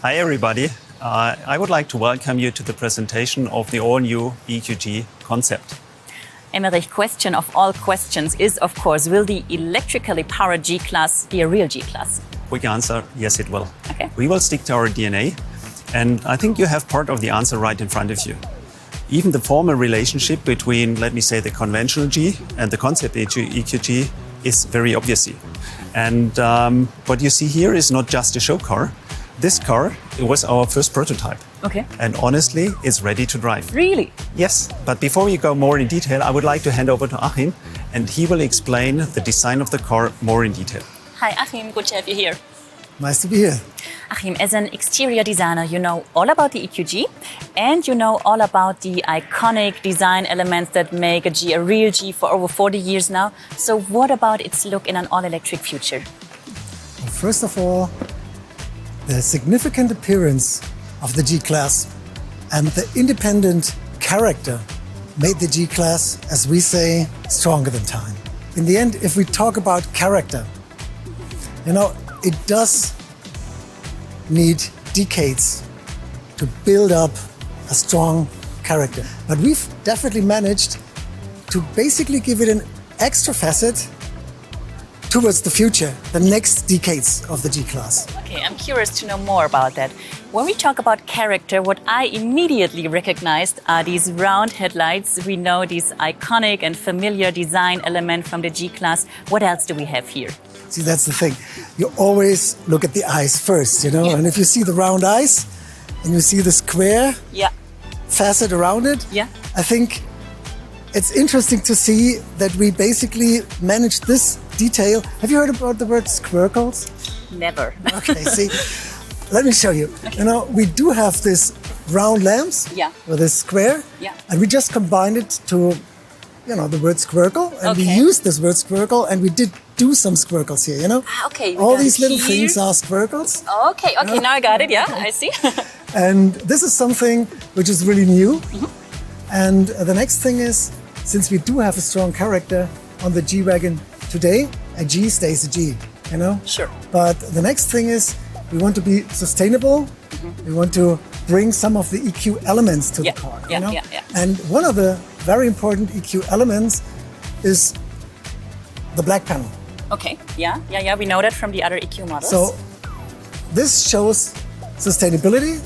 Hi everybody. I would like to welcome you to the presentation of the all-new EQG concept. Emmerich, question of all questions is, of course, will the electrically powered G-Class be a real G-Class? Quick answer, yes it will. Okay. We will stick to our DNA, and I think you have part of the answer right in front of you. Even the formal relationship between, let me say, the conventional G and the concept EQG is very obvious. And what you see here is not just a show car. This car, it was our first prototype. Okay. And honestly, it's ready to drive. Really? Yes, but before we go more in detail, I would like to hand over to Achim, and he will explain the design of the car more in detail. Hi, Achim. Good to have you here. Nice to be here. Achim, as an exterior designer, you know all about the EQG and you know all about the iconic design elements that make a G a real G for over 40 years now. So what about its look in an all-electric future? Well, first of all, the significant appearance of the G-Class and the independent character made the G-Class, as we say, stronger than time. In the end, if we talk about character, you know, it does need decades to build up a strong character. But we've definitely managed to basically give it an extra facet towards the future, the next decades of the G-Class. Okay, I'm curious to know more about that. When we talk about character, what I immediately recognized are these round headlights. We know this iconic and familiar design element from the G-Class. What else do we have here? See, that's the thing. You always look at the eyes first, you know? Yeah. And if you see the round eyes and you see the square facet around it, I think it's interesting to see that we basically managed this detail. Have you heard about the word squircles? Never. Okay, see, let me show you. You know, we do have this round lamps with this square, and we just combined it to, you know, the word squircle, and we used this word squircle, and we did do some squircles here, you know? Okay. All these little things are squircles. Okay, now I got it, I see. And this is something which is really new. And the next thing is, since we do have a strong character on the G-Wagon today, a G stays a G, you know? Sure. But the next thing is, we want to be sustainable. We want to bring some of the EQ elements to the car, you know? And one of the very important EQ elements is the black panel. Okay, we know that from the other EQ models. So this shows sustainability.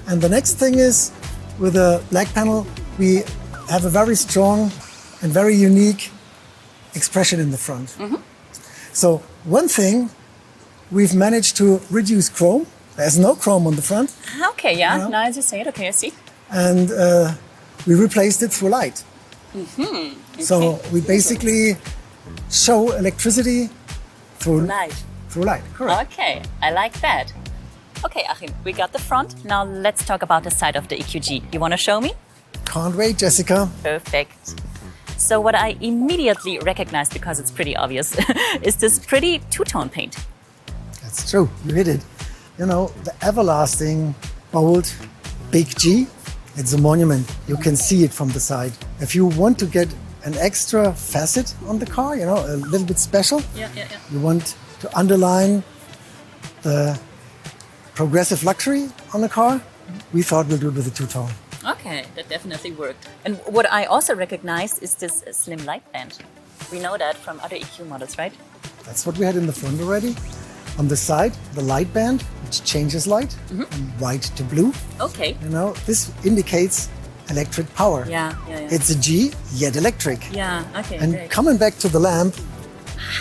And the next thing is, with the black panel, we have a very strong and very unique expression in the front. So one thing, we've managed to reduce chrome. There's no chrome on the front. Okay, You know? now as you say it, okay, I see. And we replaced it through light. So we basically show electricity through light. Through light, correct. Okay, I like that. Okay, Achim, we got the front. Now let's talk about the side of the EQG. You want to show me? Can't wait, Jessica. Perfect. So what I immediately recognized, because it's pretty obvious, is this pretty two-tone paint. That's true, you hit it. You know, the everlasting, bold, big G, it's a monument. You can see it from the side. If you want to get an extra facet on the car, you know, a little bit special, you want to underline the progressive luxury on the car, we thought we'll do it with a two-tone. Okay, that definitely worked. And what I also recognized is this slim light band. We know that from other EQ models, right? That's what we had in the front already. On the side, the light band, which changes light from white to blue. Okay. You know, this indicates electric power. It's a G, yet electric. Okay. And great. coming back to the lamp,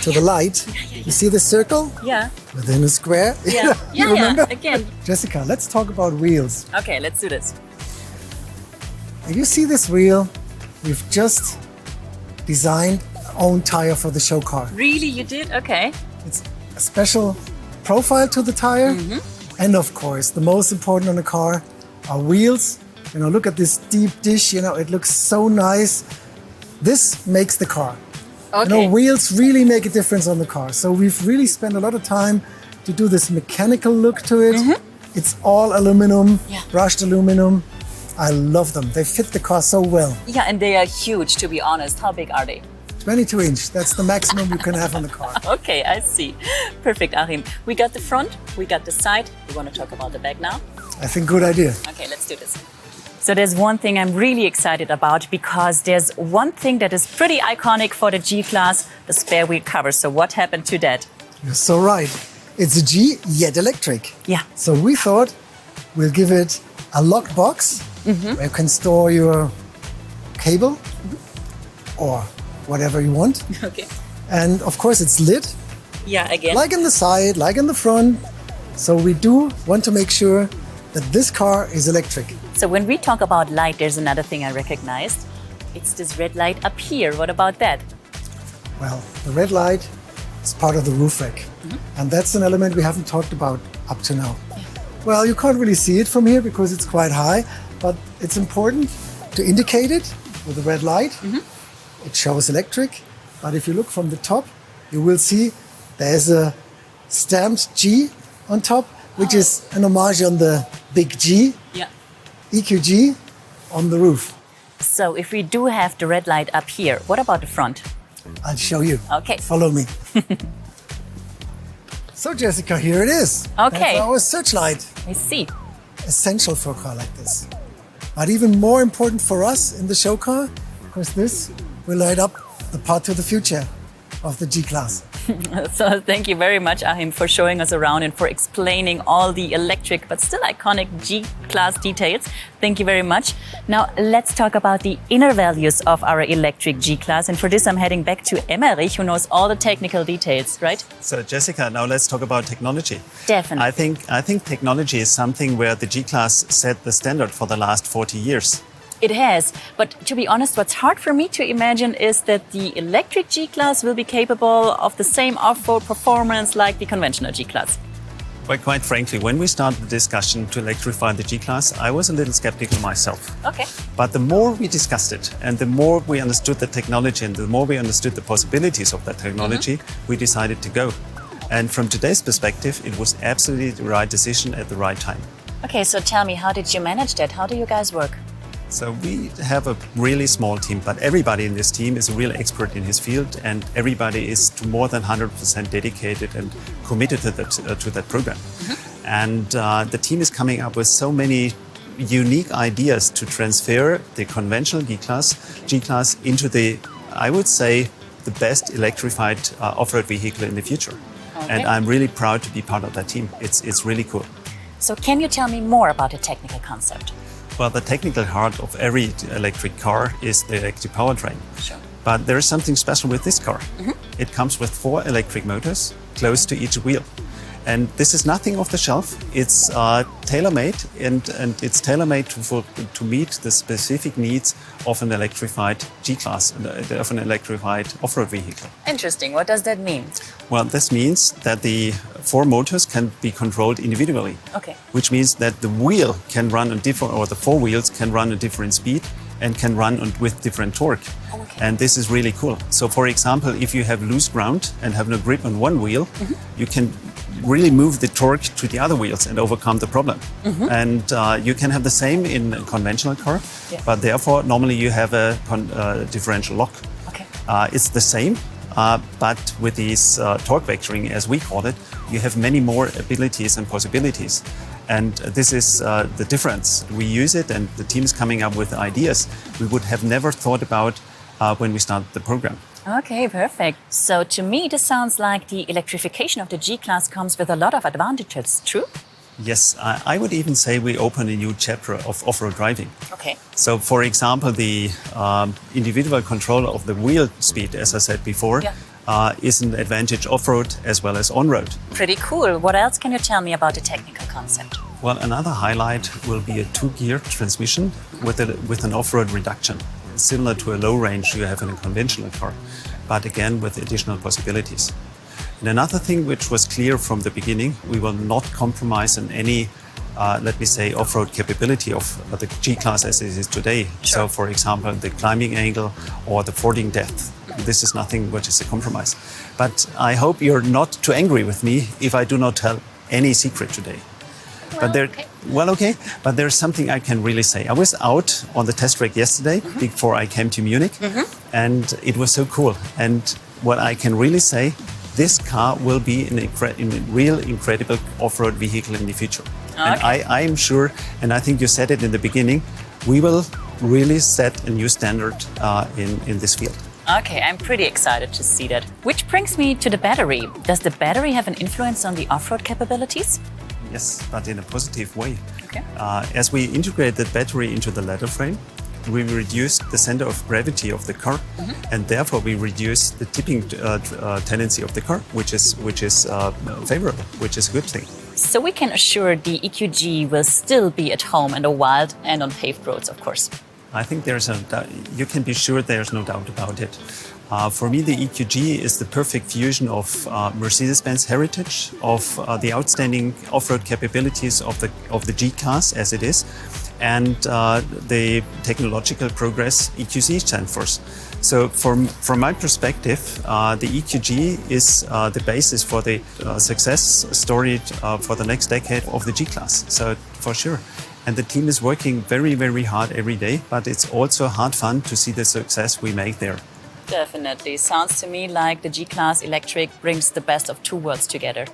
to the light, you see the circle? Within a square? You remember? Again. Jessica, let's talk about wheels. Okay, let's do this. If you see this wheel, we've just designed our own tire for the show car. Really, you did? Okay. It's a special profile to the tire. And of course, the most important on the car are wheels. You know, look at this deep dish, you know, it looks so nice. This makes the car. You know, wheels really make a difference on the car. So we've really spent a lot of time to do this mechanical look to it. It's all aluminum, brushed aluminum. I love them. They fit the car so well. Yeah, and they are huge, to be honest. How big are they? 22 inch. That's the maximum you can have on the car. Okay, I see. Perfect, Achim. We got the front, we got the side. We want to talk about the back now? I think good idea. Okay, let's do this. So there's one thing I'm really excited about because there's one thing that is pretty iconic for the G-Class, the spare wheel cover. So what happened to that? You're so right. It's a G, yet electric. Yeah. So we thought we'll give it a locked box where you can store your cable or whatever you want. Okay. And of course it's lit, Yeah, again. like in the side, like in the front. So we do want to make sure that this car is electric. So when we talk about light, there's another thing I recognized. It's this red light up here. What about that? Well, the red light is part of the roof rack. And that's an element we haven't talked about up to now. Well, you can't really see it from here because it's quite high, but it's important to indicate it with the red light. It shows electric, but if you look from the top, you will see there's a stamped G on top, which is an homage on the big G, Yeah. EQG, on the roof. So if we do have the red light up here, what about the front? I'll show you. Okay. Follow me. So Jessica, here it is. Okay. That's our searchlight. I see. Essential for a car like this. But even more important for us in the show car, because this will light up the path to the future of the G-Class. So thank you very much, Achim, for showing us around and for explaining all the electric but still iconic G-Class details. Thank you very much. Now let's talk about the inner values of our electric G-Class. And for this, I'm heading back to Emmerich, who knows all the technical details, right? So Jessica, now let's talk about technology. Definitely. I think technology is something where the G-Class set the standard for the last 40 years. It has, but to be honest, what's hard for me to imagine is that the electric G-Class will be capable of the same off-road performance like the conventional G-Class. But quite frankly, when we started the discussion to electrify the G-Class, I was a little skeptical myself. Okay. But the more we discussed it and the more we understood the technology and the more we understood the possibilities of that technology, we decided to go. And from today's perspective, it was absolutely the right decision at the right time. Okay, so tell me, how did you manage that? How do you guys work? So we have a really small team, but everybody in this team is a real expert in his field, and everybody is to more than 100% dedicated and committed to that program. And the team is coming up with so many unique ideas to transfer the conventional G-Class into the, I would say, the best electrified off-road vehicle in the future. Okay. And I'm really proud to be part of that team. It's really cool. So can you tell me more about the technical concept? Well, the technical heart of every electric car is the electric powertrain. Sure. But there is something special with this car. It comes with 4 electric motors close to each wheel. And this is nothing off the shelf. It's tailor-made and it's tailor-made to meet the specific needs of an electrified G-Class, of an electrified off-road vehicle. Interesting. What does that mean? Well, this means that the 4 motors can be controlled individually. Okay. Which means that the wheel can run on different, or the 4 wheels can run at different speed and can run with different torque. Okay. And this is really cool. So for example, if you have loose ground and have no grip on one wheel, you can really move the torque to the other wheels and overcome the problem. And you can have the same in a conventional car, Yeah. but therefore normally you have a differential lock. Okay. It's the same, but with these torque vectoring, as we call it, you have many more abilities and possibilities. And this is the difference. We use it and the team is coming up with ideas we would have never thought about when we started the program. Okay, perfect. So to me, this sounds like the electrification of the G-Class comes with a lot of advantages, true? Yes, I would even say we open a new chapter of off-road driving. Okay. So, for example, the individual control of the wheel speed, as I said before, is an advantage off-road as well as on-road. Pretty cool. What else can you tell me about the technical concept? Well, another highlight will be a 2-gear transmission with an off-road reduction, similar to a low range you have in a conventional car, but again with additional possibilities. And another thing which was clear from the beginning, we will not compromise on any, let me say, off-road capability of the G-Class as it is today. Sure. So, for example, the climbing angle or the fording depth. This is nothing which is a compromise. But I hope you're not too angry with me if I do not tell any secret today. But there's something I can really say. I was out on the test track yesterday before I came to Munich, and it was so cool. And what I can really say, this car will be a real incredible off-road vehicle in the future. Okay. And I am sure, and I think you said it in the beginning, we will really set a new standard in this field. Okay, I'm pretty excited to see that. Which brings me to the battery. Does the battery have an influence on the off-road capabilities? Yes, but in a positive way. Okay. As we integrate the battery into the ladder frame, we reduce the center of gravity of the car, and therefore we reduce the tipping tendency of the car, which is favorable, which is a good thing. So we can assure the EQG will still be at home in the wild and on paved roads, of course. I think you can be sure there's no doubt about it. For me, the EQG is the perfect fusion of Mercedes-Benz heritage, of the outstanding off-road capabilities of the G-Class as it is, and the technological progress EQC stands for. So from my perspective, the EQG is the basis for the success story for the next decade of the G-Class. So for sure. And the team is working very, very hard every day, but it's also hard fun to see the success we make there. Definitely. Sounds to me like the G-Class Electric brings the best of two worlds together.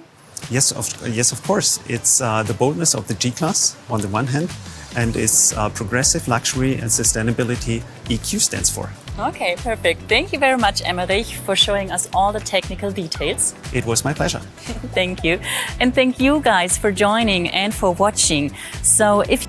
Yes, of course. It's the boldness of the G-Class on the one hand, and its progressive luxury and sustainability EQ stands for. Okay, perfect. Thank you very much, Emmerich, for showing us all the technical details. It was my pleasure. Thank you. And thank you guys for joining and for watching. So if